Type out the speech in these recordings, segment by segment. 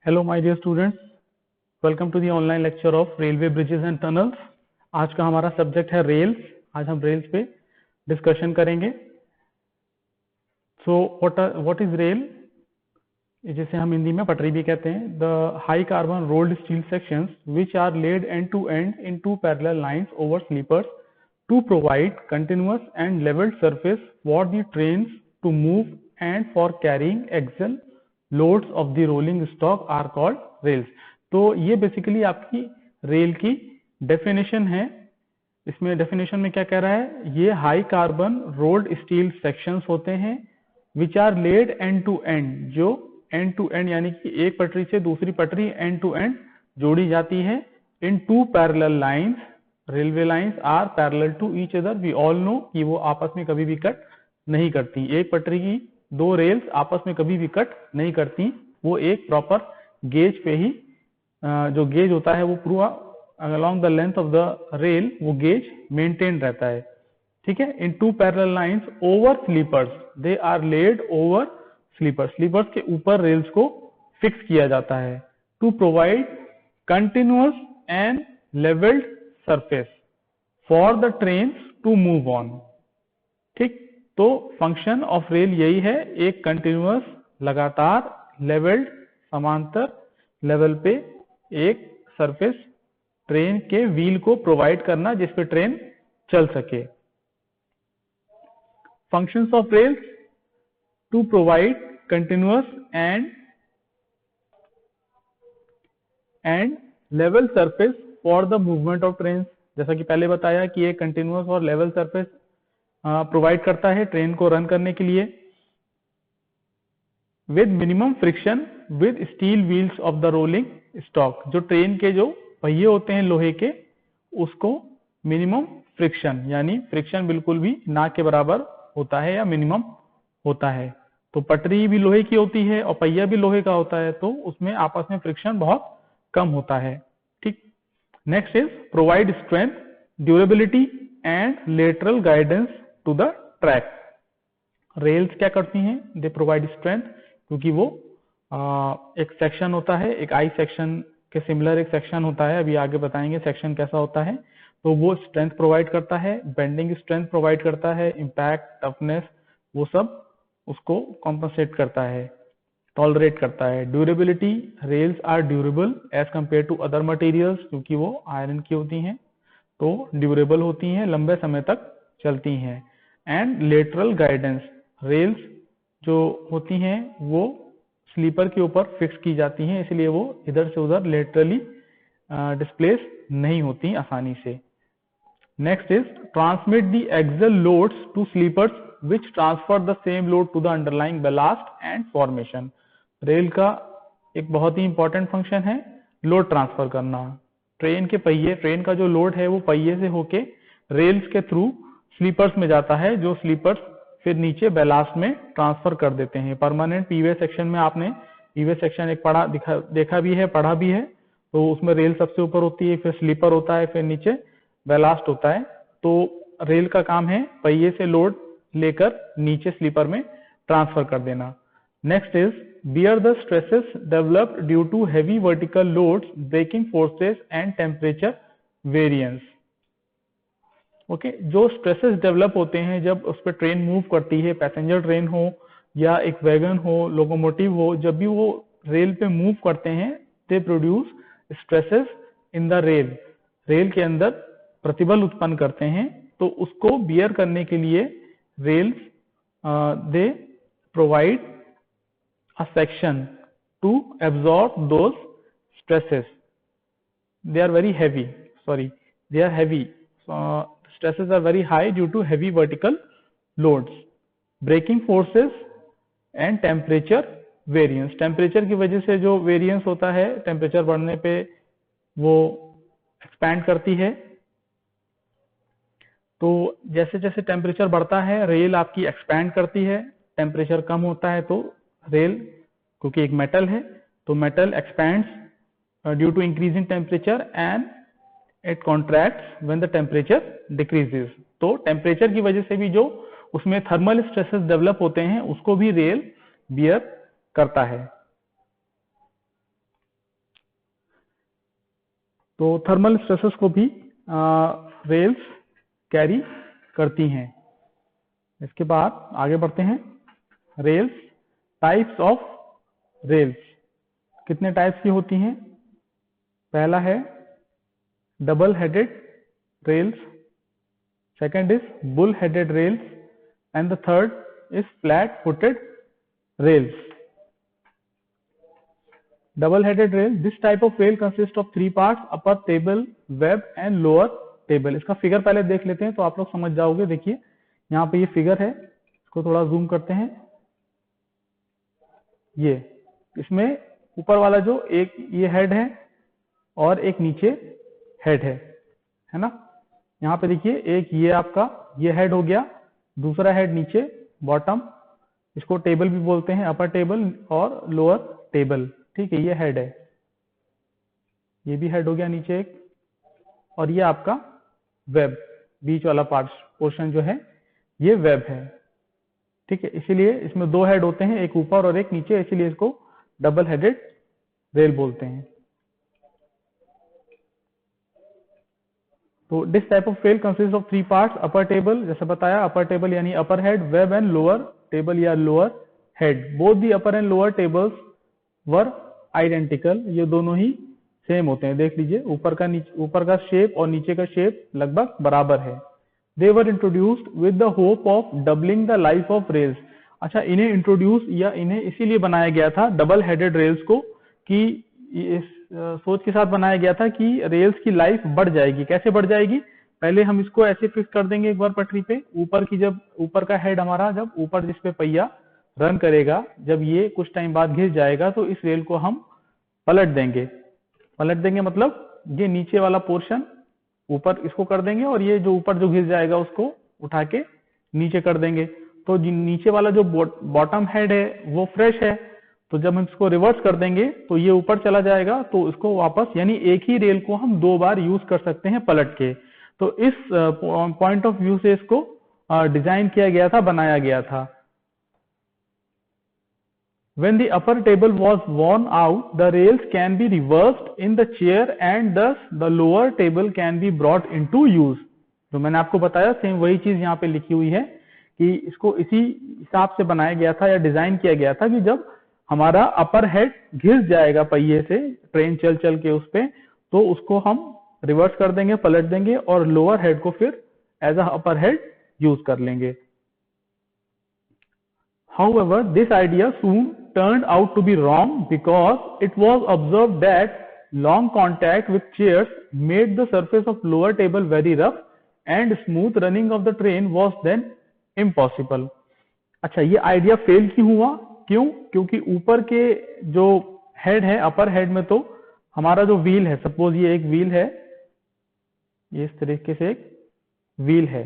Hello my dear students, welcome to the online lecture of railway bridges and tunnels. आज का हमारा subject है rails. आज हम रेल्स पे डिस्कशन करेंगे। सो व्हाट इज रेल, जिसे हम हिंदी में पटरी भी कहते हैं। The high carbon rolled steel sections which are laid end to end in two parallel lines over sleepers to provide continuous and levelled surface for the trains to move and for carrying axle loads of the rolling stock are called rails. तो ये basically आपकी rail की definition है। इसमें definition में क्या कह रहा है, ये high carbon rolled steel sections होते हैं which are laid end to end, जो एंड टू एंड यानी कि एक पटरी से दूसरी पटरी एंड टू एंड जोड़ी जाती है in two parallel lines. Railway lines are parallel to each other. We all know कि वो आपस में कभी भी कट नहीं करती। एक पटरी की दो रेल्स आपस में कभी भी कट नहीं करती। वो एक प्रॉपर गेज पे ही, जो गेज होता है वो पूरा along the length of the rail वो गेज मेंटेन रहता है। ठीक है। In two parallel lines over sleepers, they are laid over sleepers. Sleepers के ऊपर रेल्स को फिक्स किया जाता है to provide continuous and levelled surface for the trains to move on. ठीक। तो फंक्शन ऑफ रेल यही है, एक कंटिन्यूअस लगातार लेवल्ड समांतर लेवल पे एक सरफेस ट्रेन के व्हील को प्रोवाइड करना जिसपे ट्रेन चल सके। Functions of rails to provide continuous and level surface for the movement of train. जैसा कि पहले बताया कि एक कंटिन्यूअस और लेवल सरफेस प्रोवाइड करता है ट्रेन को रन करने के लिए with minimum friction with steel wheels of the rolling stock. जो ट्रेन के जो पहिए होते हैं लोहे के, उसको मिनिमम फ्रिक्शन यानी फ्रिक्शन बिल्कुल भी ना के बराबर होता है या मिनिमम होता है। तो पटरी भी लोहे की होती है और पहिया भी लोहे का होता है, तो उसमें आपस में फ्रिक्शन बहुत कम होता है। ठीक। Next is provide strength, durability and lateral guidance to the track. Rails क्या करती हैं, दे प्रोवाइड स्ट्रेंथ, क्योंकि वो एक सेक्शन होता है, एक आई सेक्शन के सिमिलर एक सेक्शन होता है, अभी आगे बताएंगे सेक्शन कैसा होता है। तो वो स्ट्रेंथ प्रोवाइड करता है, बेंडिंग स्ट्रेंथ प्रोवाइड करता है, इम्पैक्ट, टफनेस, वो सब उसको कॉम्पनसेट करता है, टॉलरेट करता है। Durability, rails are durable as compare to other materials, क्योंकि वो आयरन की होती हैं तो ड्यूरेबल होती हैं, लंबे समय तक चलती हैं। एंड लेटरल गाइडेंस, रेल्स जो होती हैं वो स्लीपर के ऊपर फिक्स की जाती हैं, इसलिए वो इधर से उधर लेटरली डिस्प्लेस नहीं होती आसानी से। Next is transmit the axle loads to sleepers which transfer the same load to the underlying ballast and formation. Rail का एक बहुत ही इंपॉर्टेंट फंक्शन है लोड ट्रांसफर करना। ट्रेन के पहिए, ट्रेन का जो लोड है वो पहिए से होके रेल्स के थ्रू स्लीपर्स में जाता है, जो स्लीपर्स फिर नीचे बैलास्ट में ट्रांसफर कर देते हैं। परमानेंट पीवे सेक्शन में आपने पीवे सेक्शन एक देखा भी है, पढ़ा भी है। तो उसमें रेल सबसे ऊपर होती है, फिर स्लीपर होता है, फिर नीचे बैलास्ट होता है। तो रेल का काम है पहिए से लोड लेकर नीचे स्लीपर में ट्रांसफर कर देना। Next is bear the stresses developed due to heavy vertical loads, braking forces and temperature variance. Okay. जो स्ट्रेसेस डेवलप होते हैं जब उस पर ट्रेन मूव करती है, पैसेंजर ट्रेन हो या एक वैगन हो, लोकोमोटिव हो, जब भी वो रेल पे मूव करते हैं, they produce stresses in the rail. Rail के अंदर प्रतिबल उत्पन्न करते हैं, तो उसको बियर करने के लिए rails they provide a section two absorb those stresses. They are very heavy, sorry, they are heavy. Stresses are very high due to heavy vertical loads, braking forces and temperature variance. Temperature की वजह से जो variance होता है, temperature बढ़ने पे वो expand करती है। तो जैसे जैसे टेम्परेचर बढ़ता है रेल आपकी एक्सपैंड करती है, टेम्परेचर कम होता है तो रेल, क्योंकि एक मेटल है तो metal expands due to increasing temperature and it contracts when the temperature decreases. तो टेम्परेचर की वजह से भी जो उसमें थर्मल स्ट्रेसेस डेवलप होते हैं उसको भी रेल बियर करता है। तो थर्मल स्ट्रेसेस को भी रेल्स कैरी करती हैं। इसके बाद आगे बढ़ते हैं। रेल्स, टाइप्स ऑफ रेल्स कितने टाइप्स की होती हैं? पहला है double headed rails, second is bull headed rails and the third is flat footed rails. Double headed rail, this type of rail consists of three parts, upper table, web and lower table। इसका figure पहले देख लेते हैं तो आप लोग समझ जाओगे। देखिए यहाँ पे ये फिगर है, इसको थोड़ा जूम करते हैं। ये इसमें ऊपर वाला जो एक ये हेड है और एक नीचे हेड है ना। यहाँ पे देखिए एक ये आपका ये हेड हो गया, दूसरा हेड नीचे बॉटम, इसको टेबल भी बोलते हैं, अपर टेबल और लोअर टेबल। ठीक है, ये हेड है, ये भी हेड हो गया नीचे एक, और ये आपका वेब, बीच वाला पोर्शन जो है ये वेब है। ठीक है, इसीलिए इसमें दो हेड होते हैं, एक ऊपर और एक नीचे, इसीलिए इसको डबल हेडेड रेल बोलते हैं। तो this type of rail consist of three parts, upper table जैसे बताया, अपर टेबल यानी upper head, web and lower table या lower head. Both the upper and lower tables were identical, ये दोनों ही same होते हैं। देख लीजिए ऊपर का शेप और नीचे का शेप लगभग बराबर है। They were introduced with the hope of doubling the life of rails. अच्छा, इन्हें इंट्रोड्यूस या इन्हें इसीलिए बनाया गया था डबल हेडेड रेल्स को, कि इस सोच के साथ बनाया गया था कि रेल्स की लाइफ बढ़ जाएगी। कैसे बढ़ जाएगी? पहले हम इसको ऐसे फिक्स कर देंगे एक बार पटरी पे, ऊपर का हेड हमारा जब ऊपर जिस पे पहिया रन करेगा, जब ये कुछ टाइम बाद घिस जाएगा तो इस रेल को हम पलट देंगे मतलब ये नीचे वाला पोर्शन ऊपर इसको कर देंगे और ये जो ऊपर जो घिस जाएगा उसको उठा के नीचे कर देंगे। तो नीचे वाला जो बॉटम हेड है वो फ्रेश है, तो जब हम इसको रिवर्स कर देंगे तो ये ऊपर चला जाएगा, तो इसको वापस यानी एक ही रेल को हम दो बार यूज कर सकते हैं पलट के। तो इस पॉइंट ऑफ व्यू से इसको डिजाइन किया गया था, बनाया गया था। When the upper table was worn out, the rails can be reversed in the chair and thus the lower table can be brought into use। जो मैंने आपको बताया सेम वही चीज यहाँ पे लिखी हुई है कि इसको इसी हिसाब से बनाया गया था या डिजाइन किया गया था कि जब हमारा अपर हेड घिस जाएगा पहिए से ट्रेन चल के उस पे, तो उसको हम रिवर्स कर देंगे, पलट देंगे और लोअर हेड को फिर as a upper head use कर लेंगे। However, this idea soon turned out to be wrong because it was observed that long contact with chairs made the surface of lower table very rough and smooth running of the train was then impossible। अच्छा, ये idea fail क्यों हुआ? क्यों? क्योंकि ऊपर के जो head है, अपर हेड में तो हमारा जो व्हील है, सपोज ये एक व्हील है, ये इस तरीके से एक व्हील है।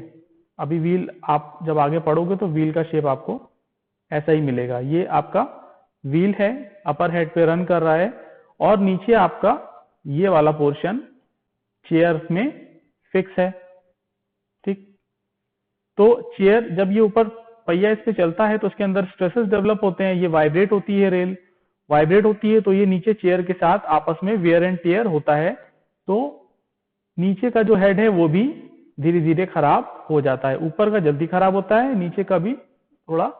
अभी व्हील आप जब आगे पढ़ोगे तो व्हील का शेप आपको ऐसा ही मिलेगा। ये आपका व्हील है, अपर हेड पे रन कर रहा है और नीचे आपका ये वाला पोर्शन चेयर में फिक्स है। ठीक, तो चेयर जब ये ऊपर पहिया इस पे चलता है तो उसके अंदर स्ट्रेसेस डेवलप होते हैं, ये वाइब्रेट होती है, रेल वाइब्रेट होती है, तो ये नीचे चेयर के साथ आपस में वेयर एंड टेयर होता है। तो नीचे का जो हेड है वो भी धीरे धीरे खराब हो जाता है। ऊपर का जल्दी खराब होता है, नीचे का भी थोड़ा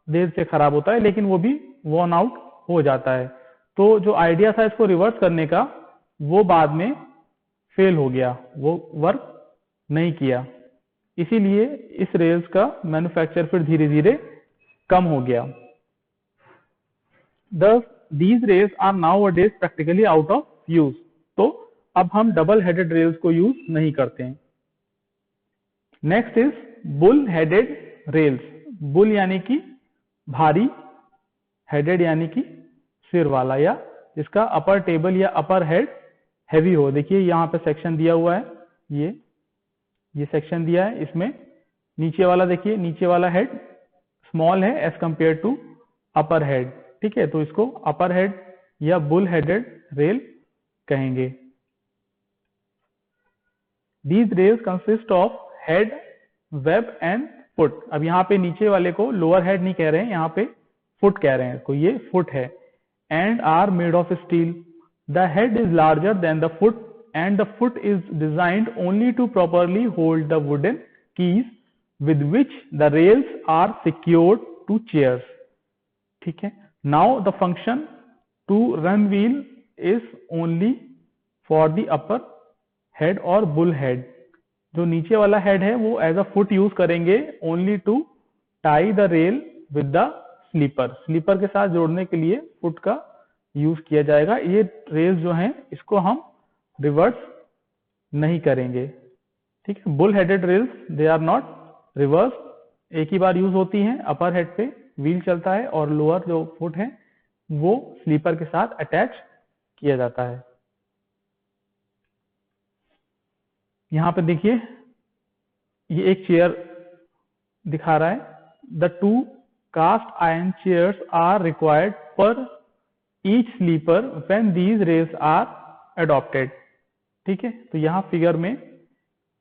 देर से खराब होता है, लेकिन वो भी वॉर्न आउट हो जाता है। तो जो आइडिया था इसको रिवर्स करने का वो बाद में फेल हो गया, वो वर्क नहीं किया, इसीलिए इस रेल्स का मैन्युफैक्चर फिर धीरे धीरे कम हो गया। Thus, these rails are nowadays practically out of use। तो अब हम डबल हेडेड रेल्स को यूज नहीं करते हैं। Next is bull headed rails. Bull यानी कि भारी, हेडेड यानी कि सिर वाला, या जिसका अपर टेबल या अपर हेड हैवी हो। देखिए यहाँ पे सेक्शन दिया हुआ है, ये सेक्शन दिया है, इसमें नीचे वाला देखिए, नीचे वाला हेड स्मॉल है as compare to upper head. ठीक है, तो इसको अपर हेड या बुल हेडेड रेल कहेंगे। These rails consist of head, web and foot। अब यहाँ पे नीचे वाले को लोअर हेड नहीं कह रहे हैं, यहाँ पे फुट कह रहे हैं, तो ये फुट है। And are made of steel, The head is larger than the foot and the foot is designed only to properly hold the wooden keys with which the rails are secured to chairs. ठीक है. Now the function to run wheel is only for the upper head or bull head. जो नीचे वाला head है वो as a foot use करेंगे only to tie the rail with the sleeper. Sleeper के साथ जोड़ने के लिए फुट का यूज किया जाएगा. ये रेल्स जो हैं इसको हम रिवर्स नहीं करेंगे. ठीक है. Bull headed rails they are not reverse, एक ही बार यूज होती हैं. अपर हेड पे व्हील चलता है और लोअर जो फुट है वो स्लीपर के साथ अटैच किया जाता है. यहां पे देखिए ये एक चेयर दिखा रहा है. The two cast iron chairs are required per each sleeper when these rails are adopted. ठीक है. तो यहाँ फिगर में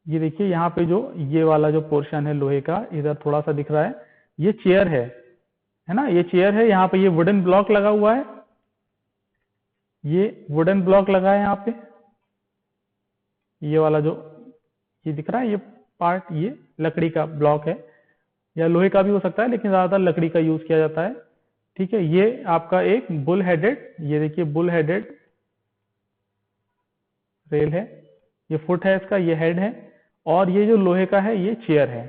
ये देखिए यहाँ पे जो ये वाला जो पोर्शन है लोहे का इधर थोड़ा सा दिख रहा है, ये चेयर है ना. ये चेयर है. यहाँ पे ये वुडन ब्लॉक लगा हुआ है, ये वुडन ब्लॉक लगा है यहाँ पे. ये वाला जो ये दिख रहा है ये पार्ट, ये लकड़ी का ब्लॉक है या लोहे का भी हो सकता है, लेकिन ज्यादातर लकड़ी का यूज किया जाता है. ठीक है. ये आपका एक बुल हेडेड, ये देखिए बुल हेडेड रेल है. ये फुट है इसका, ये हेड है और ये जो लोहे का है ये चेयर है.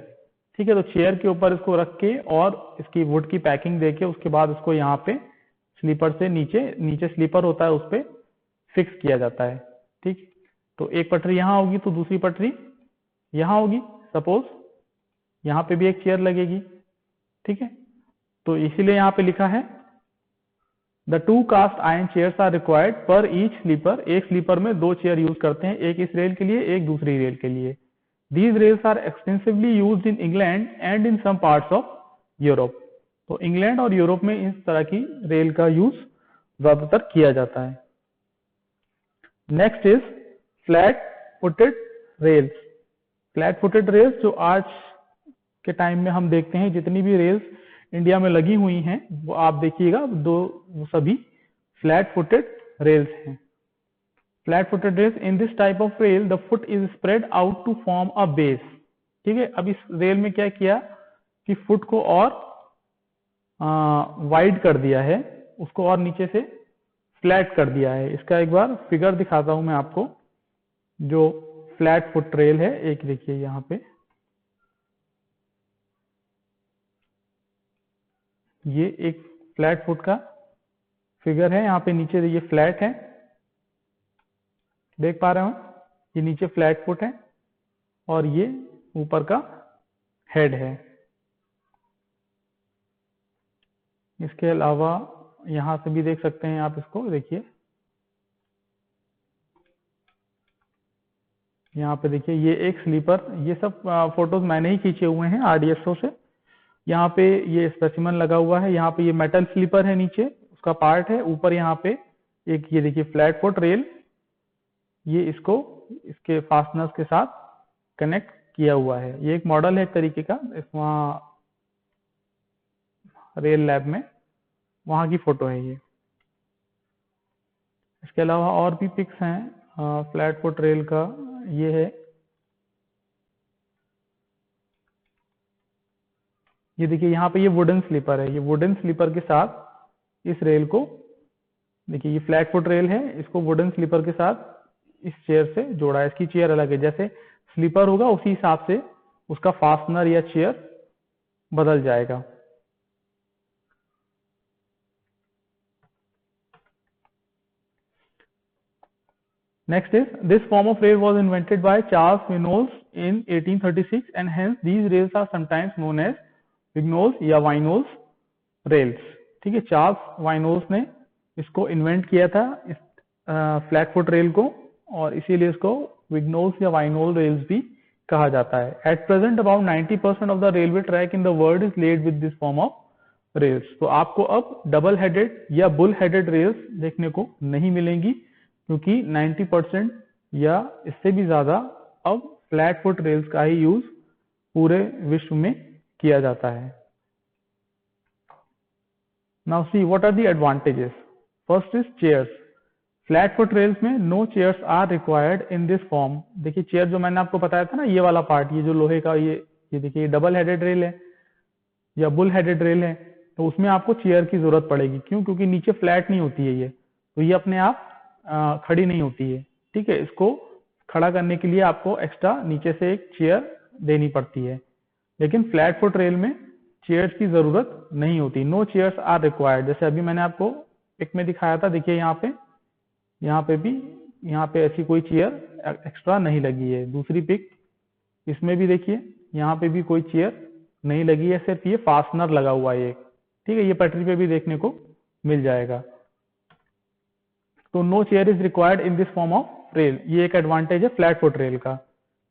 ठीक है. तो चेयर के ऊपर इसको रख के और इसकी वुड की पैकिंग देके उसके बाद इसको यहाँ पे स्लीपर से नीचे स्लीपर होता है उस पर फिक्स किया जाता है. ठीक. तो एक पटरी यहाँ होगी तो दूसरी पटरी यहाँ होगी. सपोज यहाँ पे भी एक चेयर लगेगी. ठीक है. तो इसीलिए यहाँ पे लिखा है the two cast iron chairs are required per each sleeper. एक स्लीपर में दो चेयर यूज करते हैं, एक इस रेल के लिए एक दूसरी रेल के लिए. These rails are extensively used in England and in some parts of Europe. तो इंग्लैंड और यूरोप में इस तरह की रेल का यूज ज्यादातर किया जाता है. Next is flat footed rails. Flat footed rails जो आज के टाइम में हम देखते हैं जितनी भी रेल्स इंडिया में लगी हुई हैं वो आप देखिएगा वो सभी फ्लैट फुटेड रेल्स हैं. Flat footed rails in this type of rail the foot is spread out to form a base. ठीक है. अब इस रेल में क्या किया कि फुट को और वाइड कर दिया है, उसको और नीचे से फ्लैट कर दिया है. इसका एक बार फिगर दिखाता हूं मैं आपको. जो फ्लैट फुट रेल है एक देखिए यहाँ पे, ये एक फ्लैट फुट का फिगर है. यहाँ पे नीचे ये फ्लैट है, देख पा रहे हो. ये नीचे फ्लैट फुट है और ये ऊपर का हेड है. इसके अलावा यहां से भी देख सकते हैं आप इसको. देखिए यहाँ पे देखिए ये एक स्लीपर. ये सब फोटोज मैंने ही खींचे हुए हैं RDSO से. यहाँ पे ये स्पेसिमन लगा हुआ है. यहाँ पे ये मेटल स्लीपर है, नीचे उसका पार्ट है. ऊपर यहाँ पे एक ये देखिए फ्लैट फुट रेल, ये इसको इसके फास्टनर्स के साथ कनेक्ट किया हुआ है. ये एक मॉडल है एक तरीके का. वहाँ रेल लैब में वहाँ की फोटो है ये. इसके अलावा और भी पिक्स हैं फ्लैट फुट रेल का. ये है, ये देखिए यहाँ पे ये वुडन स्लीपर है. ये वुडन स्लीपर के साथ इस रेल को देखिए, ये फ्लैट फुट रेल है, इसको वुडन स्लीपर के साथ इस चेयर से जोड़ा है. इसकी चेयर अलग है. जैसे स्लीपर होगा उसी हिसाब से उसका फास्टनर या चेयर बदल जाएगा. Next is this form of rail was invented by Charles Vignolles in 1836 and hence these rails are sometimes known as Vignolles या Vignolles rails. ठीक है. चार्ल्स वाइनोल्स ने इसको इन्वेंट किया था इस फ्लैट फुट रेल को और इसीलिए इसको विग्नोल्स या वाइनोल रेल्स भी कहा जाता है. At present about 90% of the railway track in the world is laid with this form of rails. तो आपको अब डबल हेडेड या बुल हेडेड रेल्स देखने को नहीं मिलेंगी क्योंकि 90% या इससे भी ज्यादा अब फ्लैट फुट रेल्स का ही यूज पूरे विश्व में किया जाता है. Now see what are the advantages. First is chairs. Flat foot rails में no chairs are required in this form. देखिए चेयर जो मैंने आपको बताया था ना, ये वाला पार्ट, ये जो लोहे का, ये देखिए डबल हेडेड रेल है या बुल हेडेड रेल है, तो उसमें आपको चेयर की जरूरत पड़ेगी। क्यों? क्योंकि नीचे फ्लैट नहीं होती है ये, तो ये अपने आप खड़ी नहीं होती है। ठीक है, इसको खड़ा करने के लिए आपको एक्स्ट्रा नीचे से एक चेयर देनी पड़ती है। लेकिन फ्लैट फुट रेल में चेयर्स की जरूरत नहीं होती। No chairs are required. जैसे अभी मैंने आपको पिक में दिखाया था, देखिए यहाँ पे भी, यहाँ पे ऐसी कोई चेयर एक्स्ट्रा नहीं लगी है। दूसरी पिक, इसमें भी देखिए यहाँ पे भी कोई चेयर नहीं लगी है, सिर्फ ये फास्टनर लगा हुआ है एक। ठीक है, ये पटरी पे भी देखने को मिल जाएगा। तो no chair is required in this form of rail, ये एक एडवांटेज है फ्लैट फुट रेल का।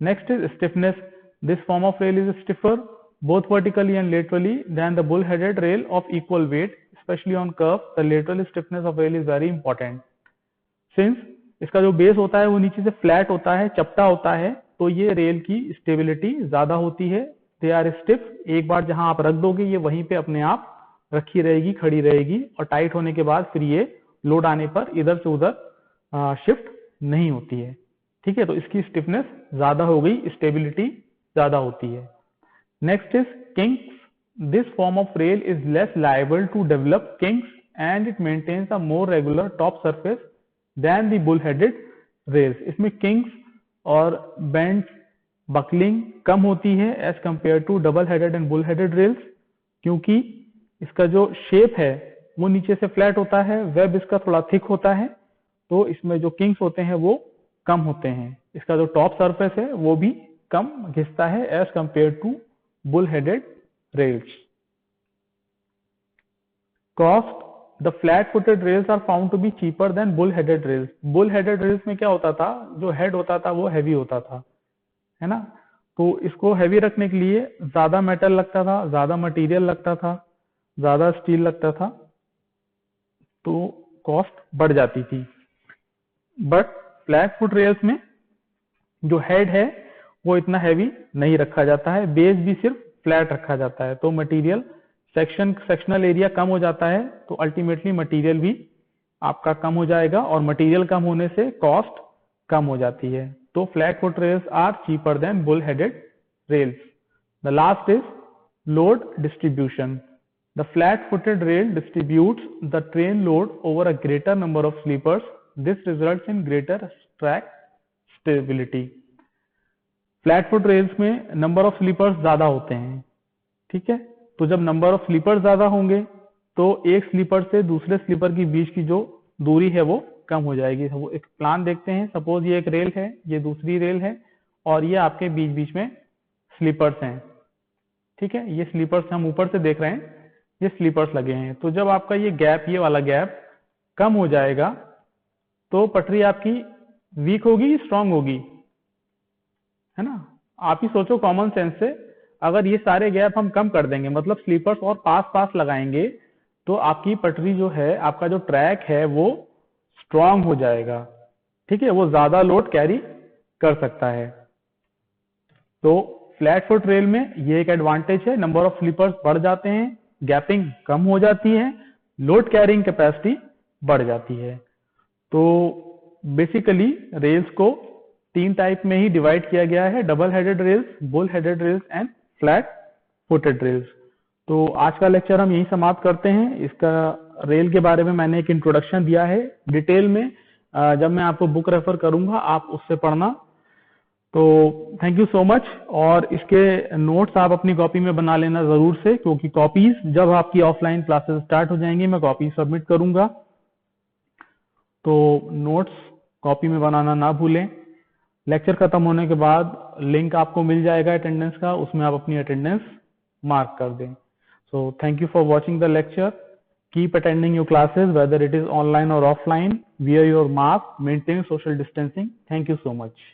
Next is stiffness. This form of rail is stiffer both vertically and laterally than the bull headed rail of equal weight, especially on curve. The lateral stiffness of rail is very important since इसका जो base होता है वो नीचे से flat होता है, चपटा होता है, तो ये रेल की स्टेबिलिटी ज्यादा होती है। दे आर स्टिफ, एक बार जहां आप रख दोगे ये वहीं पे अपने आप रखी रहेगी, खड़ी रहेगी, और टाइट होने के बाद फिर ये लोड आने पर इधर से उधर शिफ्ट नहीं होती है। ठीक है, तो इसकी स्टिफनेस ज्यादा हो गई, स्टेबिलिटी ज्यादा होती है। Next is kinks. This form of rail is less liable to develop kinks and it maintains a more regular top surface than the bull-headed rails. इसमें kinks और bends, buckling कम होती है as compared to double-headed and bull-headed rails, क्योंकि इसका जो shape है वो नीचे से फ्लैट होता है, वेब इसका थोड़ा थिक होता है, तो इसमें जो किंक्स होते हैं वो कम होते हैं। इसका जो टॉप सरफेस है वो भी कम घिसता है as compare to bull-headed rails. Cost: the flat-footed rails are found to be cheaper than bull-headed rails. bull-headed rails में क्या होता था, जो हेड होता था वो हैवी होता था, है ना, तो इसको हैवी रखने के लिए ज्यादा मेटल लगता था, ज्यादा मटेरियल लगता था, ज्यादा स्टील लगता था, तो कॉस्ट बढ़ जाती थी। बट फ्लैट फुट रेल्स में जो हेड है वो इतना हैवी नहीं रखा जाता है, बेस भी सिर्फ फ्लैट रखा जाता है, तो मटेरियल सेक्शनल एरिया कम हो जाता है, तो अल्टीमेटली मटेरियल भी आपका कम हो जाएगा, और मटेरियल कम होने से कॉस्ट कम हो जाती है। तो flat foot rails are cheaper than bull headed rails. The last is load distribution. The flat footed rail distributes the train load over a greater number of sleepers. This results in greater track stability. Flat foot rails में number of sleepers ज्यादा होते हैं। ठीक है, तो जब number of sleepers ज्यादा होंगे तो एक स्लीपर से दूसरे स्लीपर के बीच की जो दूरी है वो कम हो जाएगी। वो एक प्लान देखते हैं, सपोज ये एक रेल है, ये दूसरी रेल है, और ये आपके बीच बीच में स्लीपर्स हैं। ठीक है, ये स्लीपर्स हम ऊपर से देख रहे हैं, ये स्लीपर्स लगे हैं। तो जब आपका ये गैप, ये वाला गैप कम हो जाएगा तो पटरी आपकी वीक होगी, स्ट्रांग होगी, है ना। आप ही सोचो कॉमन सेंस से, अगर ये सारे गैप हम कम कर देंगे, मतलब स्लीपर्स और पास पास लगाएंगे, तो आपकी पटरी जो है, आपका जो ट्रैक है वो स्ट्रांग हो जाएगा। ठीक है, वो ज्यादा लोड कैरी कर सकता है। तो फ्लैट फुट रेल में ये एक एडवांटेज है, नंबर ऑफ स्लीपर्स बढ़ जाते हैं, गैपिंग कम हो जाती है, लोड कैरिंग कैपेसिटी बढ़ जाती है। तो बेसिकली रेल्स को 3 टाइप में ही डिवाइड किया गया है, double headed rails, bull headed rails and flat footed rails. तो आज का लेक्चर हम यही समाप्त करते हैं। इसका रेल के बारे में मैंने एक इंट्रोडक्शन दिया है, डिटेल में जब मैं आपको बुक रेफर करूंगा आप उससे पढ़ना। तो थैंक यू सो मच, और इसके नोट्स आप अपनी कॉपी में बना लेना जरूर से, क्योंकि कॉपीज जब आपकी ऑफलाइन क्लासेस स्टार्ट हो जाएंगी मैं कॉपी सबमिट करूंगा, तो नोट्स कॉपी में बनाना ना भूलें। लेक्चर खत्म होने के बाद लिंक आपको मिल जाएगा अटेंडेंस का, उसमें आप अपनी अटेंडेंस मार्क कर दें। So thank you for watching the lecture. Keep attending your classes whether it is online or offline. Wear your mask, maintain social distancing. Thank you so much.